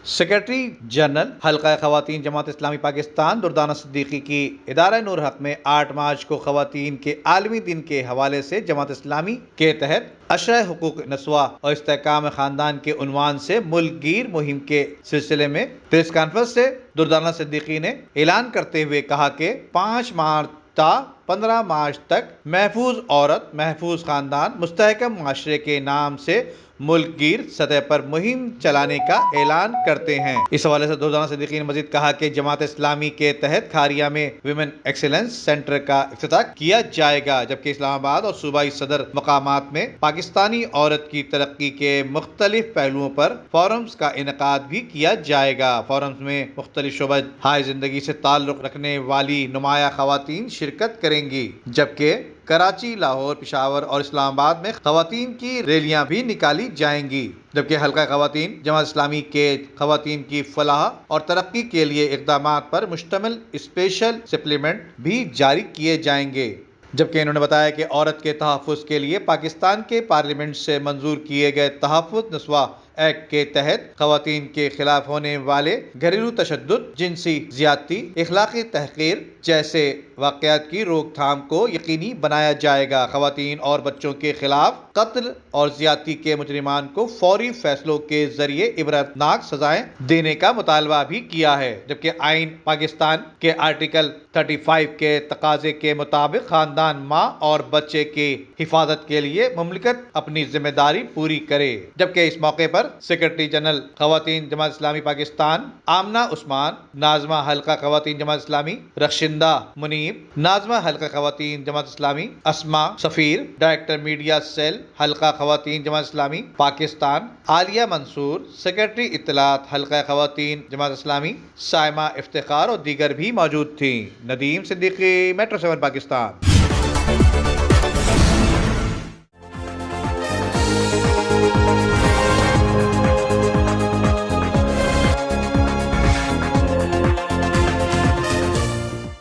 Secretary general حلقہ خواتین جماعت اسلامی پاکستان دردانہ صدیقی کی ادارہ نور حق میں 8 مارچ کو خواتین کے عالمی دن کے حوالے سے جماعت اسلامی کے تحت اشرۂ حقوق نسواں اور استحکام خاندان کے عنوان سے ملک گیر مہم کے سلسلے میں پریس کانفرنس سے دردانہ صدیقی نے اعلان کرتے ہوئے کہا کہ 5 مارچ تا 15 مارچ تک محفوظ عورت محفوظ خاندان مستحکم معاشرے کے نام سے ملک گیر سطح پر مہم چلانے کا اعلان کرتے ہیں۔ اس حوالے سے دردانہ صدیقی نے مزید کہا کہ جماعت اسلامی کے تحت کھاریا میں ویمن ایکسیلنس سینٹر کا افتتاح کیا جائے گا، جبکہ اسلام آباد اور صوبائی صدر مقامات میں پاکستانی عورت کی ترقی کے مختلف پہلوؤں پر فورمز کا انعقاد بھی کیا جائے گا۔ فورمز میں مختلف شعبہ ہائے زندگی سے تعلق رکھنے والی نمایاں خواتین شرکت کریں گی، جبکہ کراچی، لاہور، پشاور اور اسلام آباد میں خواتین کی ریلیاں بھی نکالی جائیں گی، جبکہ حلقہ خواتین جماعت اسلامی کے خواتین کی فلاح اور ترقی کے لیے اقدامات پر مشتمل اسپیشل سپلیمنٹ بھی جاری کیے جائیں گے۔ جبکہ انہوں نے بتایا کہ عورت کے تحفظ کے لیے پاکستان کے پارلیمنٹ سے منظور کیے گئے تحفظ نسواں ایکٹ کے تحت خواتین کے خلاف ہونے والے گھریلو تشدد، جنسی زیادتی، اخلاقی تحقیر جیسے واقعات کی روک تھام کو یقینی بنایا جائے گا۔ خواتین اور بچوں کے خلاف قتل اور زیادتی کے مجرمان کو فوری فیصلوں کے ذریعے عبرتناک سزائیں دینے کا مطالبہ بھی کیا ہے، جبکہ آئین پاکستان کے آرٹیکل 35 کے تقاضے کے مطابق خاندان، ماں اور بچے کی حفاظت کے لیے مملکت اپنی ذمہ داری پوری کرے۔ جبکہ اس موقع پر سیکرٹری جنرل خواتین جماعت اسلامی پاکستان آمنہ عثمان، ناظمہ حلقہ خواتین جماعت اسلامی رخشندہ منیب، ناظمہ حلقہ خواتین جماعت اسلامی اسماء سفیر، ڈائریکٹر میڈیا سیل حلقہ خواتین جماعت اسلامی پاکستان عالیہ منصور، سیکرٹری اطلاعات حلقہ خواتین جماعت اسلامی سائمہ افتخار اور دیگر بھی موجود تھیں۔ ندیم صدیقی، میٹرو 7 پاکستان۔